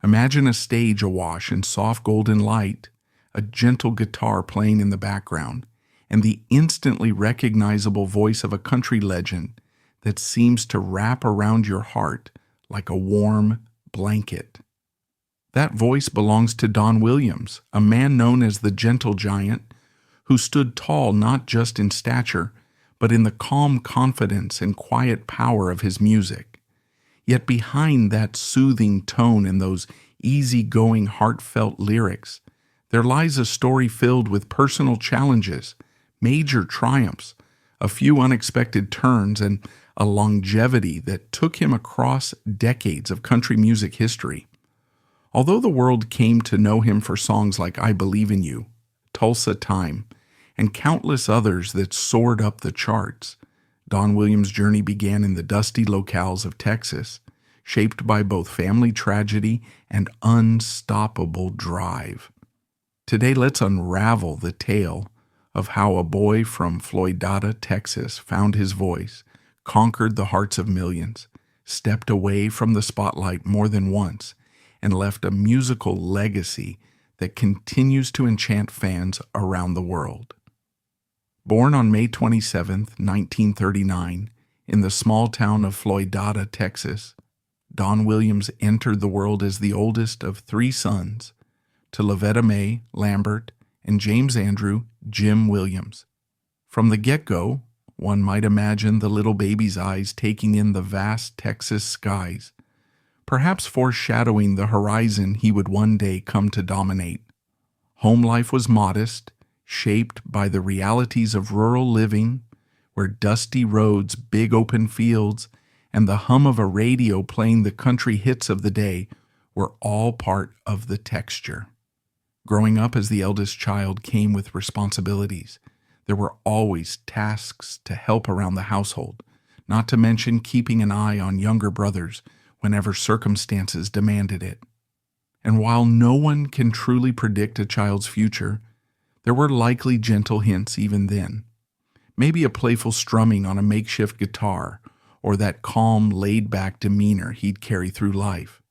Imagine a stage awash in soft golden light, a gentle guitar playing in the background, and the instantly recognizable voice of a country legend that seems to wrap around your heart like a warm blanket. That voice belongs to Don Williams, a man known as the Gentle Giant, who stood tall not just in stature, but in the calm confidence and quiet power of his music. Yet behind that soothing tone and those easy-going, heartfelt lyrics, there lies a story filled with personal challenges, major triumphs, a few unexpected turns, and a longevity that took him across decades of country music history. Although the world came to know him for songs like I Believe in You, Tulsa Time, and countless others that soared up the charts, Don Williams' journey began in the dusty locales of Texas, shaped by both family tragedy and unstoppable drive. Today, let's unravel the tale of how a boy from Floydada, Texas, found his voice, conquered the hearts of millions, stepped away from the spotlight more than once, and left a musical legacy that continues to enchant fans around the world. Born on May 27, 1939, in the small town of Floydada, Texas, Don Williams entered the world as the oldest of three sons to Lavetta Mae Lambert and James Andrew Jim Williams. From the get-go, one might imagine the little baby's eyes taking in the vast Texas skies, perhaps foreshadowing the horizon he would one day come to dominate. Home life was modest, shaped by the realities of rural living, where dusty roads, big open fields, and the hum of a radio playing the country hits of the day were all part of the texture. Growing up as the eldest child came with responsibilities. There were always tasks to help around the household, not to mention keeping an eye on younger brothers whenever circumstances demanded it. And while no one can truly predict a child's future, there were likely gentle hints even then. Maybe a playful strumming on a makeshift guitar, or that calm, laid-back demeanor he'd carry through life.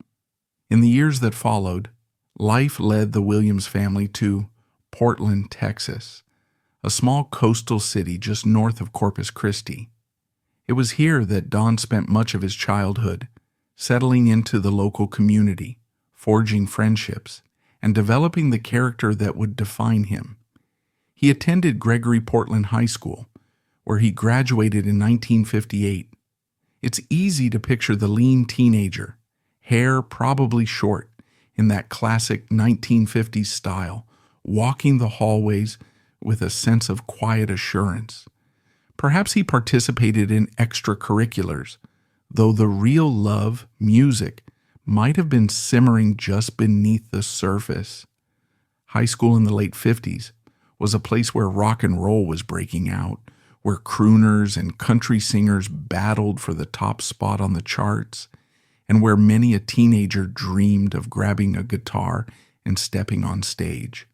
In the years that followed, life led the Williams family to Portland, Texas, a small coastal city just north of Corpus Christi. It was here that Don spent much of his childhood, settling into the local community, forging friendships, and developing the character that would define him. He attended Gregory Portland High School, where he graduated in 1958. It's easy to picture the lean teenager, hair probably short, in that classic 1950s style, walking the hallways with a sense of quiet assurance. Perhaps he participated in extracurriculars, though the real love, music, might have been simmering just beneath the surface. High school in the late 50s was a place where rock and roll was breaking out, where crooners and country singers battled for the top spot on the charts, and where many a teenager dreamed of grabbing a guitar and stepping on stage.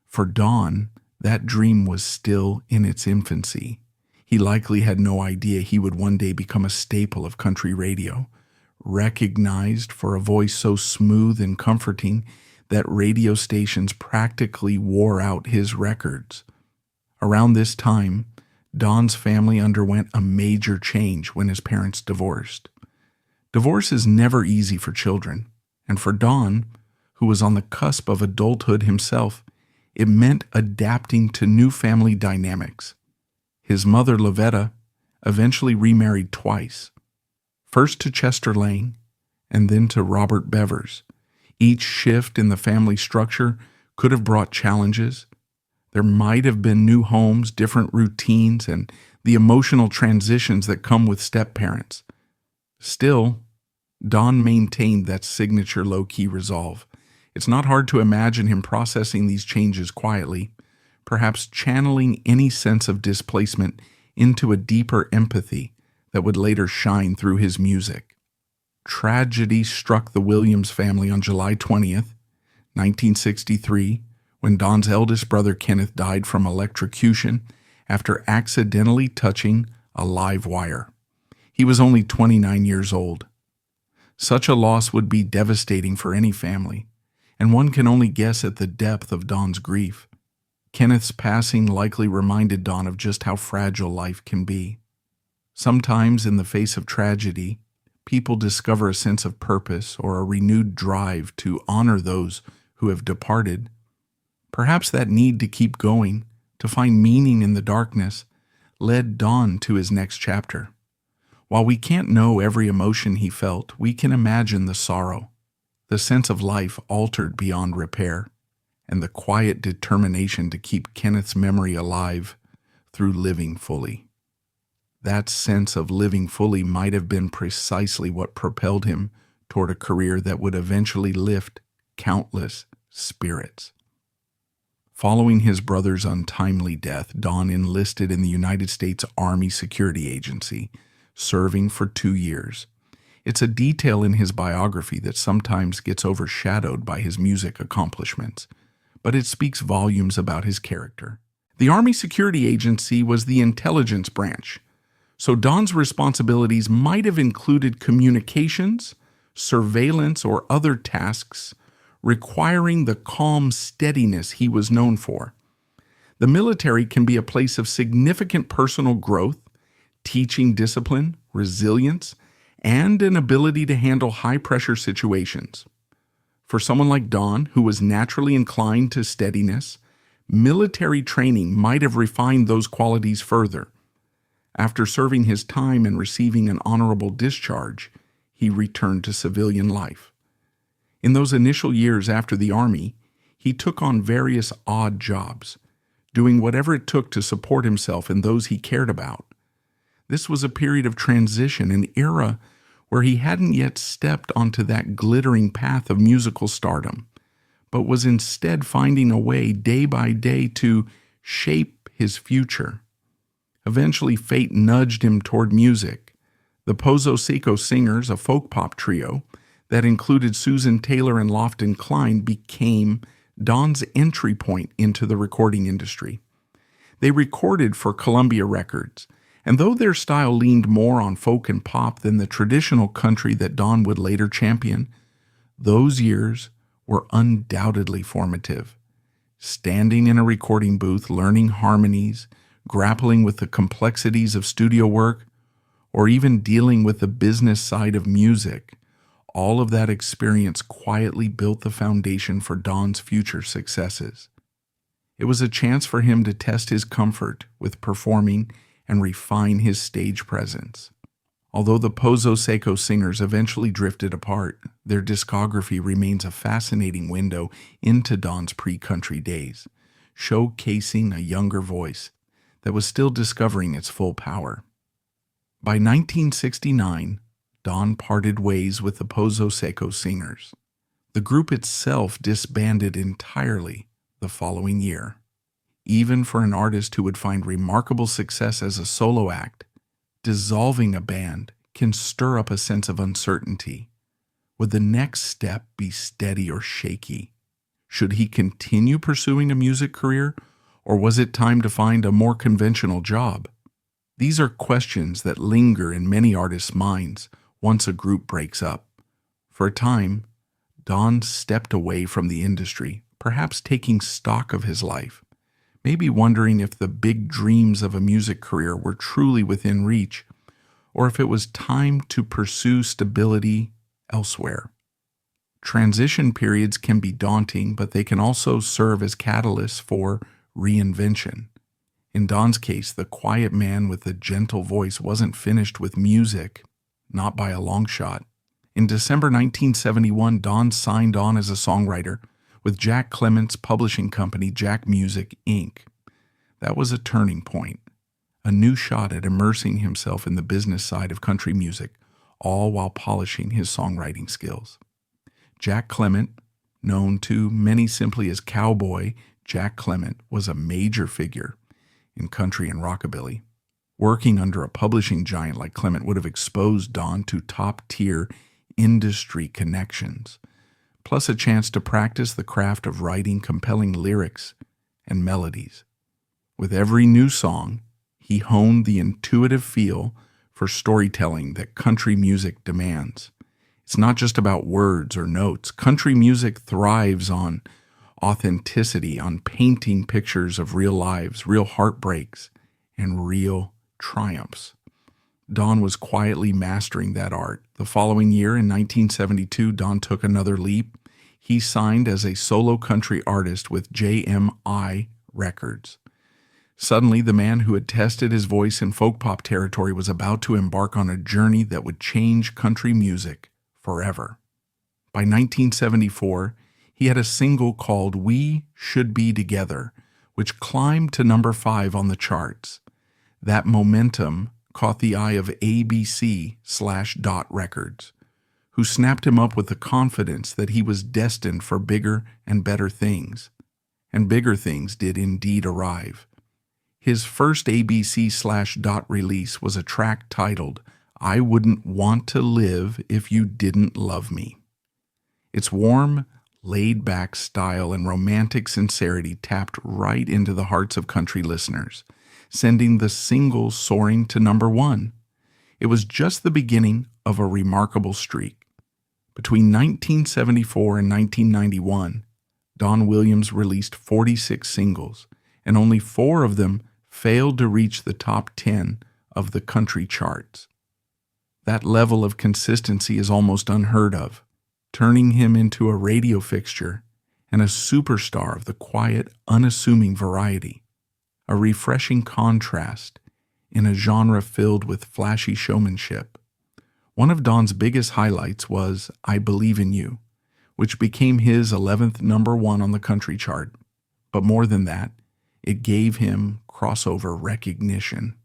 For Don, that dream was still in its infancy. He likely had no idea he would one day become a staple of country radio, recognized for a voice so smooth and comforting that radio stations practically wore out his records. Around this time, Don's family underwent a major change when his parents divorced. Divorce is never easy for children, and for Don, who was on the cusp of adulthood himself, it meant adapting to new family dynamics. His mother, Lavetta, eventually remarried twice, first to Chester Lane and then to Robert Bevers. Each shift in the family structure could have brought challenges. There might have been new homes, different routines, and the emotional transitions that come with step-parents. Still, Don maintained that signature low-key resolve. It's not hard to imagine him processing these changes quietly, perhaps channeling any sense of displacement into a deeper empathy that would later shine through his music. Tragedy struck the Williams family on July 20th, 1963, when Don's eldest brother Kenneth died from electrocution after accidentally touching a live wire. He was only 29 years old. Such a loss would be devastating for any family, and one can only guess at the depth of Don's grief. Kenneth's passing likely reminded Don of just how fragile life can be. Sometimes, in the face of tragedy, people discover a sense of purpose or a renewed drive to honor those who have departed. Perhaps that need to keep going, to find meaning in the darkness, led Don to his next chapter. While we can't know every emotion he felt, we can imagine the sorrow, the sense of life altered beyond repair, and the quiet determination to keep Kenneth's memory alive through living fully. That sense of living fully might have been precisely what propelled him toward a career that would eventually lift countless spirits. Following his brother's untimely death, Don enlisted in the United States Army Security Agency, serving for 2 years. It's a detail in his biography that sometimes gets overshadowed by his music accomplishments, but it speaks volumes about his character. The Army Security Agency was the intelligence branch, so Don's responsibilities might have included communications, surveillance, or other tasks requiring the calm steadiness he was known for. The military can be a place of significant personal growth, teaching discipline, resilience, and an ability to handle high-pressure situations. For someone like Don, who was naturally inclined to steadiness, military training might have refined those qualities further. After serving his time and receiving an honorable discharge, he returned to civilian life. In those initial years after the Army, he took on various odd jobs, doing whatever it took to support himself and those he cared about. This was a period of transition, an era where he hadn't yet stepped onto that glittering path of musical stardom, but was instead finding a way day by day to shape his future. Eventually, fate nudged him toward music. The Pozo Seco Singers, a folk pop trio that included Susan Taylor and Lofton Klein, became Don's entry point into the recording industry. They recorded for Columbia Records, and though their style leaned more on folk and pop than the traditional country that Don would later champion, those years were undoubtedly formative. Standing in a recording booth, learning harmonies, grappling with the complexities of studio work, or even dealing with the business side of music, all of that experience quietly built the foundation for Don's future successes. It was a chance for him to test his comfort with performing and refine his stage presence. Although the Pozo Seco Singers eventually drifted apart, their discography remains a fascinating window into Don's pre-country days, showcasing a younger voice that was still discovering its full power. By 1969, Don parted ways with the Pozo Seco Singers. The group itself disbanded entirely the following year. Even for an artist who would find remarkable success as a solo act, dissolving a band can stir up a sense of uncertainty. Would the next step be steady or shaky? Should he continue pursuing a music career, or was it time to find a more conventional job? These are questions that linger in many artists' minds once a group breaks up. For a time, Don stepped away from the industry, perhaps taking stock of his life, maybe wondering if the big dreams of a music career were truly within reach, or if it was time to pursue stability elsewhere. Transition periods can be daunting, but they can also serve as catalysts for reinvention. In Don's case, the quiet man with the gentle voice wasn't finished with music, not by a long shot. In December 1971, Don signed on as a songwriter with Jack Clement's publishing company, Jack Music, Inc. That was a turning point, a new shot at immersing himself in the business side of country music, all while polishing his songwriting skills. Jack Clement, known to many simply as Cowboy, Jack Clement was a major figure in country and rockabilly. Working under a publishing giant like Clement would have exposed Don to top-tier industry connections, plus a chance to practice the craft of writing compelling lyrics and melodies. With every new song, he honed the intuitive feel for storytelling that country music demands, It's not just about words or notes. Country music thrives on authenticity, on painting pictures of real lives, real heartbreaks, and real triumphs. Don was quietly mastering that art. The following year, in 1972, Don took another leap. He signed as a solo country artist with JMI Records. Suddenly, the man who had tested his voice in folk pop territory was about to embark on a journey that would change country music forever. By 1974, he had a single called We Should Be Together, which climbed to number 5 on the charts. That momentum caught the eye of ABC/Dot Records, who snapped him up with the confidence that he was destined for bigger and better things. And bigger things did indeed arrive. His first ABC/Dot release was a track titled, I Wouldn't Want to Live If You Didn't Love Me. Its warm, laid-back style and romantic sincerity tapped right into the hearts of country listeners, sending the single soaring to number 1. It was just the beginning of a remarkable streak. Between 1974 and 1991, Don Williams released 46 singles, and only 4 of them failed to reach the top 10 of the country charts. That level of consistency is almost unheard of, turning him into a radio fixture and a superstar of the quiet, unassuming variety, a refreshing contrast in a genre filled with flashy showmanship. One of Don's biggest highlights was I Believe in You, which became his 11th number 1 on the country chart. But more than that, it gave him crossover recognition.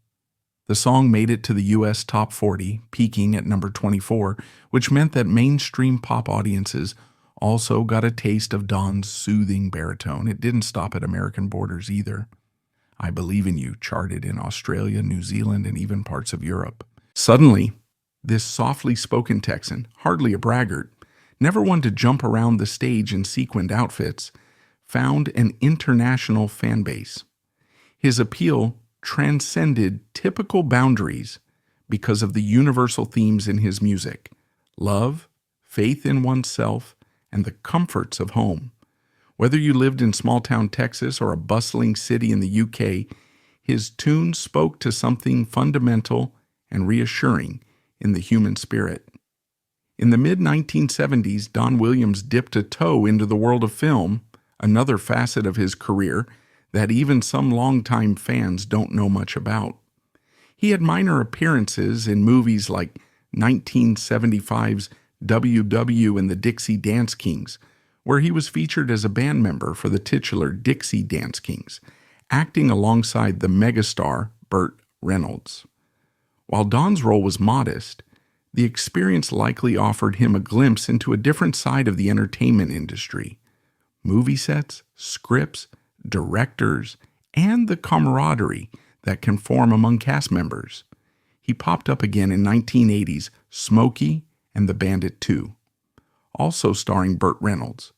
The song made it to the U.S. Top 40, peaking at number 24, which meant that mainstream pop audiences also got a taste of Don's soothing baritone. It didn't stop at American borders either. I Believe in You charted in Australia, New Zealand, and even parts of Europe. Suddenly, this softly spoken Texan, hardly a braggart, never one to jump around the stage in sequined outfits, found an international fan base. His appeal transcended typical boundaries because of the universal themes in his music: love, faith in oneself, and the comforts of home. Whether you lived in small-town Texas or a bustling city in the UK, his tunes spoke to something fundamental and reassuring in the human spirit. In the mid-1970s, Don Williams dipped a toe into the world of film, another facet of his career that even some longtime fans don't know much about. He had minor appearances in movies like 1975's W.W. and the Dixie Dance Kings, where he was featured as a band member for the titular Dixie Dance Kings, acting alongside the megastar Burt Reynolds. While Don's role was modest, the experience likely offered him a glimpse into a different side of the entertainment industry: movie sets, scripts, directors, and the camaraderie that can form among cast members. He popped up again in 1980's Smokey and the Bandit 2, also starring Burt Reynolds,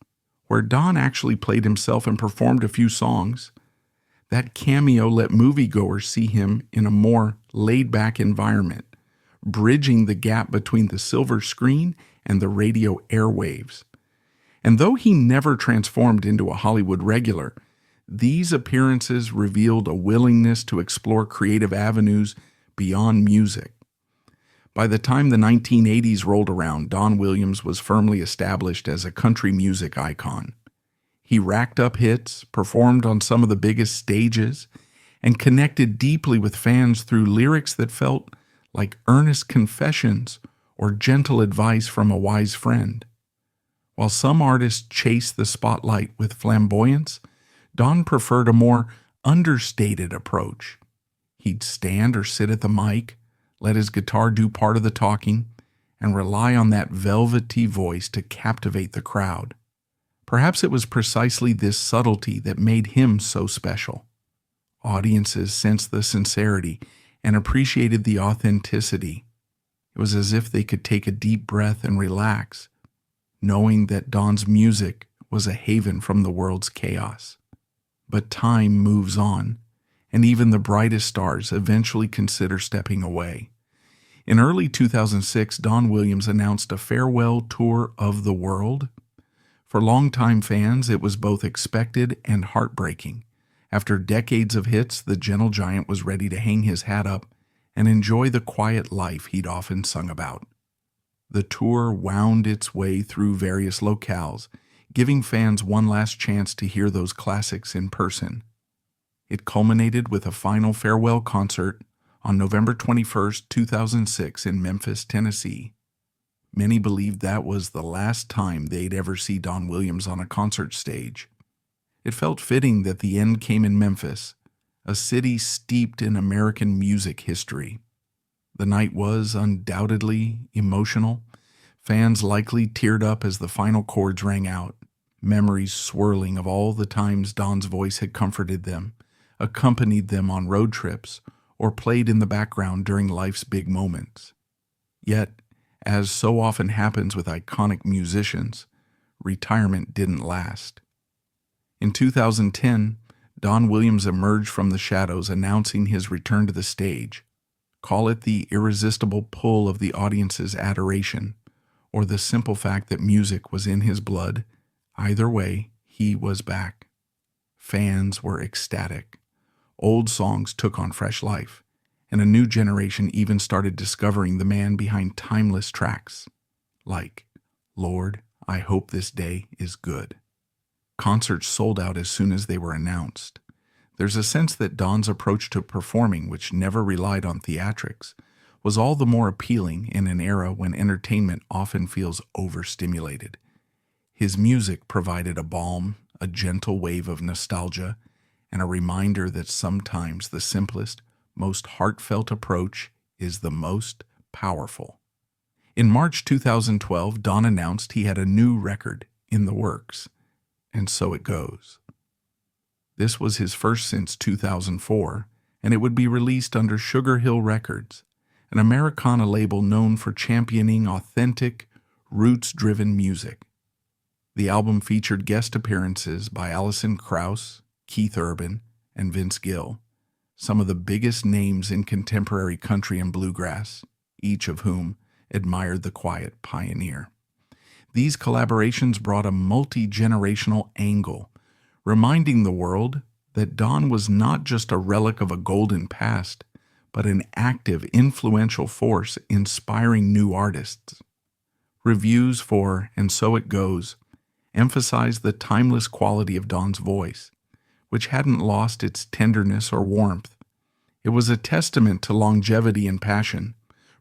where Don actually played himself and performed a few songs. That cameo let moviegoers see him in a more laid-back environment, bridging the gap between the silver screen and the radio airwaves. And though he never transformed into a Hollywood regular, these appearances revealed a willingness to explore creative avenues beyond music. By the time the 1980s rolled around, Don Williams was firmly established as a country music icon. He racked up hits, performed on some of the biggest stages, and connected deeply with fans through lyrics that felt like earnest confessions or gentle advice from a wise friend. While some artists chase the spotlight with flamboyance, Don preferred a more understated approach. He'd stand or sit at the mic, let his guitar do part of the talking, and rely on that velvety voice to captivate the crowd. Perhaps it was precisely this subtlety that made him so special. Audiences sensed the sincerity and appreciated the authenticity. It was as if they could take a deep breath and relax, knowing that Don's music was a haven from the world's chaos. But time moves on, and even the brightest stars eventually consider stepping away. In early 2006, Don Williams announced a farewell tour of the world. For longtime fans, it was both expected and heartbreaking. After decades of hits, the gentle giant was ready to hang his hat up and enjoy the quiet life he'd often sung about. The tour wound its way through various locales, giving fans one last chance to hear those classics in person. It culminated with a final farewell concert on November 21, 2006 in Memphis, Tennessee. Many believed that was the last time they'd ever see Don Williams on a concert stage. It felt fitting that the end came in Memphis, a city steeped in American music history. The night was undoubtedly emotional. Fans likely teared up as the final chords rang out, memories swirling of all the times Don's voice had comforted them, accompanied them on road trips, or played in the background during life's big moments. Yet, as so often happens with iconic musicians, retirement didn't last. In 2010, Don Williams emerged from the shadows announcing his return to the stage. Call it the irresistible pull of the audience's adoration, or the simple fact that music was in his blood. Either way, he was back. Fans were ecstatic. Old songs took on fresh life, and a new generation even started discovering the man behind timeless tracks, like Lord, I Hope This Day Is Good. Concerts sold out as soon as they were announced. There's a sense that Don's approach to performing, which never relied on theatrics, was all the more appealing in an era when entertainment often feels overstimulated. His music provided a balm, a gentle wave of nostalgia, and a reminder that sometimes the simplest, most heartfelt approach is the most powerful. In March 2012, Don announced he had a new record in the works, and So It Goes. This was his first since 2004, and it would be released under Sugar Hill Records, an Americana label known for championing authentic, roots-driven music. The album featured guest appearances by Alison Krauss, Keith Urban, and Vince Gill, some of the biggest names in contemporary country and bluegrass, each of whom admired the quiet pioneer. These collaborations brought a multi-generational angle, reminding the world that Don was not just a relic of a golden past, but an active, influential force inspiring new artists. Reviews for And So It Goes emphasized the timeless quality of Don's voice, which hadn't lost its tenderness or warmth. It was a testament to longevity and passion,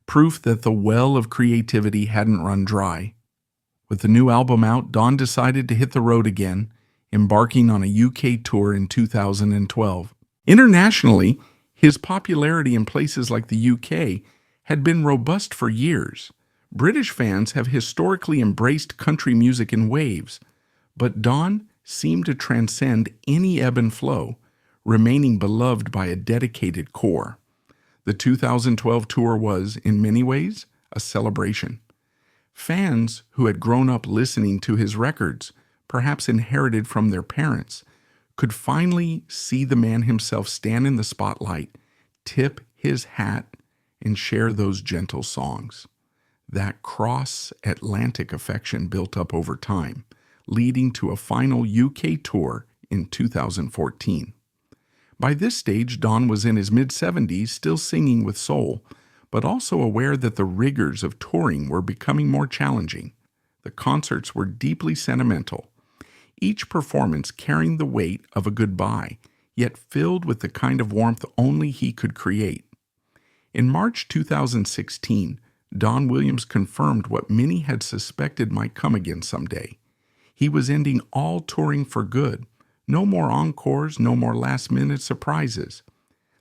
proof that the well of creativity hadn't run dry. With the new album out, Don decided to hit the road again, embarking on a UK tour in 2012. Internationally, his popularity in places like the UK had been robust for years. British fans have historically embraced country music in waves, but Don seemed to transcend any ebb and flow, remaining beloved by a dedicated core. The 2012 tour was, in many ways, a celebration. Fans who had grown up listening to his records, perhaps inherited from their parents, could finally see the man himself stand in the spotlight, tip his hat, and share those gentle songs. That cross-Atlantic affection built up over time, leading to a final UK tour in 2014. By this stage, Don was in his mid-70s, still singing with soul, but also aware that the rigors of touring were becoming more challenging. The concerts were deeply sentimental, each performance carrying the weight of a goodbye, yet filled with the kind of warmth only he could create. In March 2016, Don Williams confirmed what many had suspected might come again someday. He was ending all touring for good. No more encores, no more last-minute surprises.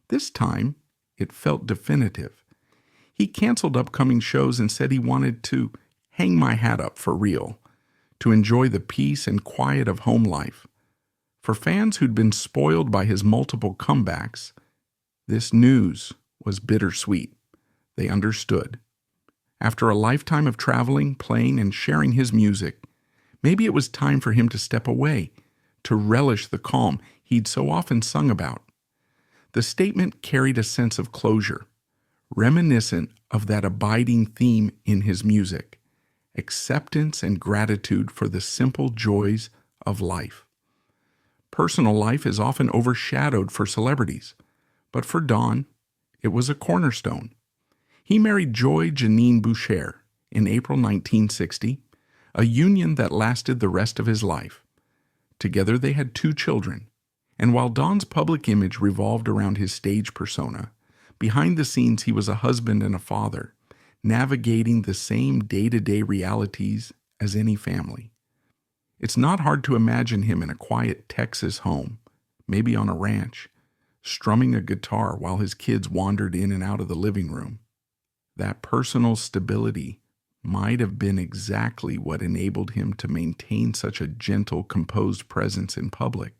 This time, it felt definitive. He canceled upcoming shows and said he wanted to hang my hat up for real, to enjoy the peace and quiet of home life. For fans who'd been spoiled by his multiple comebacks, this news was bittersweet. They understood. After a lifetime of traveling, playing, and sharing his music, maybe it was time for him to step away, to relish the calm he'd so often sung about. The statement carried a sense of closure, reminiscent of that abiding theme in his music: acceptance and gratitude for the simple joys of life. Personal life is often overshadowed for celebrities, but for Don, it was a cornerstone. He married Joy Janine Boucher in April 1960, a union that lasted the rest of his life. Together they had 2 children, and while Don's public image revolved around his stage persona, behind the scenes he was a husband and a father, navigating the same day-to-day realities as any family. It's not hard to imagine him in a quiet Texas home, maybe on a ranch, strumming a guitar while his kids wandered in and out of the living room. That personal stability might have been exactly what enabled him to maintain such a gentle, composed presence in public.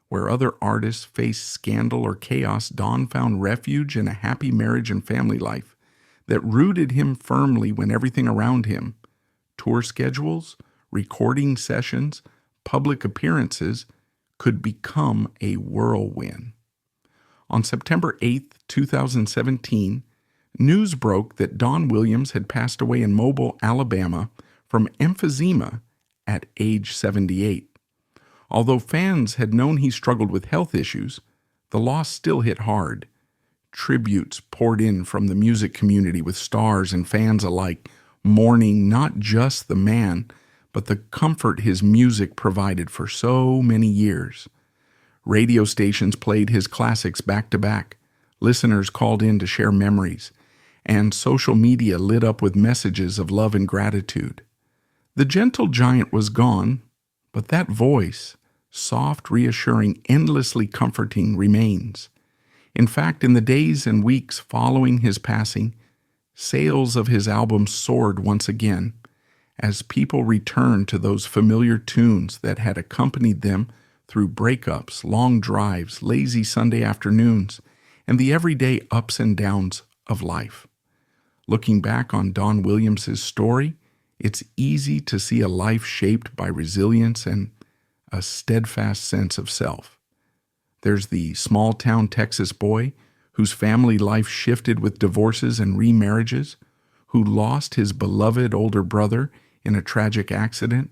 Where other artists faced scandal or chaos, Don found refuge in a happy marriage and family life that rooted him firmly when everything around him, tour schedules, recording sessions, public appearances, could become a whirlwind. On September 8, 2017, news broke that Don Williams had passed away in Mobile, Alabama, from emphysema at age 78. Although fans had known he struggled with health issues, the loss still hit hard. Tributes poured in from the music community, with stars and fans alike mourning not just the man, but the comfort his music provided for so many years. Radio stations played his classics back to back. Listeners called in to share memories, and social media lit up with messages of love and gratitude. The gentle giant was gone, but that voice, soft, reassuring, endlessly comforting, remains. In fact, in the days and weeks following his passing, sales of his album soared once again, as people returned to those familiar tunes that had accompanied them through breakups, long drives, lazy Sunday afternoons, and the everyday ups and downs of life. Looking back on Don Williams' story, it's easy to see a life shaped by resilience and a steadfast sense of self. There's the small-town Texas boy whose family life shifted with divorces and remarriages, who lost his beloved older brother in a tragic accident,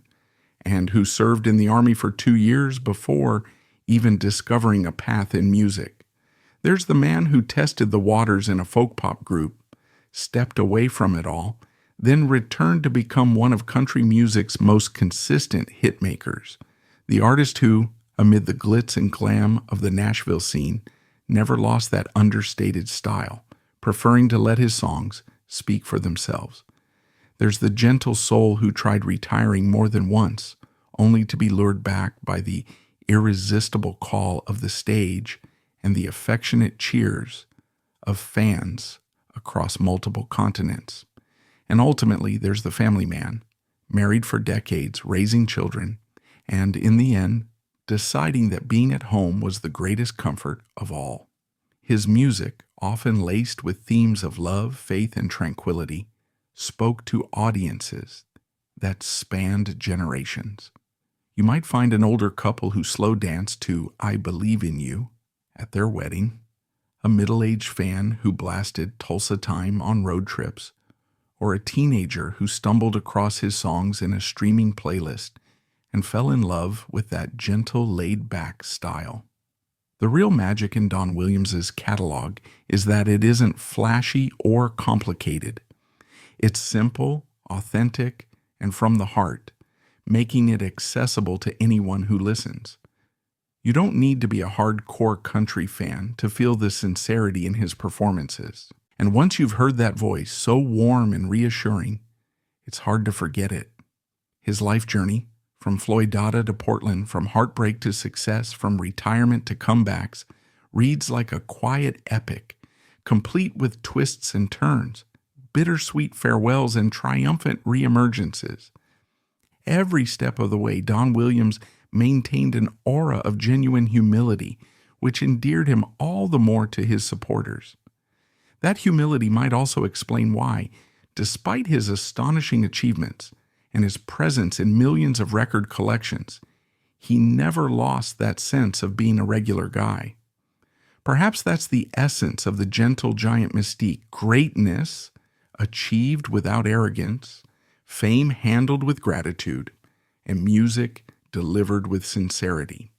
and who served in the Army for 2 years before even discovering a path in music. There's the man who tested the waters in a folk pop group, stepped away from it all, then returned to become one of country music's most consistent hitmakers. The artist who, amid the glitz and glam of the Nashville scene, never lost that understated style, preferring to let his songs speak for themselves. There's the gentle soul who tried retiring more than once, only to be lured back by the irresistible call of the stage and the affectionate cheers of fans across multiple continents. And ultimately, there's the family man, married for decades, raising children, and in the end, deciding that being at home was the greatest comfort of all. His music, often laced with themes of love, faith, and tranquility, spoke to audiences that spanned generations. You might find an older couple who slow danced to "I Believe in You" at their wedding, a middle-aged fan who blasted Tulsa Time on road trips, or a teenager who stumbled across his songs in a streaming playlist and fell in love with that gentle, laid-back style. The real magic in Don Williams' catalog is that it isn't flashy or complicated. It's simple, authentic, and from the heart, making it accessible to anyone who listens. You don't need to be a hardcore country fan to feel the sincerity in his performances. And once you've heard that voice, so warm and reassuring, it's hard to forget it. His life journey, from Floydada to Portland, from heartbreak to success, from retirement to comebacks, reads like a quiet epic, complete with twists and turns, bittersweet farewells and triumphant reemergences. Every step of the way, Don Williams maintained an aura of genuine humility, which endeared him all the more to his supporters. That humility might also explain why, despite his astonishing achievements and his presence in millions of record collections, he never lost that sense of being a regular guy. Perhaps that's the essence of the gentle giant mystique: greatness achieved without arrogance, fame handled with gratitude, and music delivered with sincerity.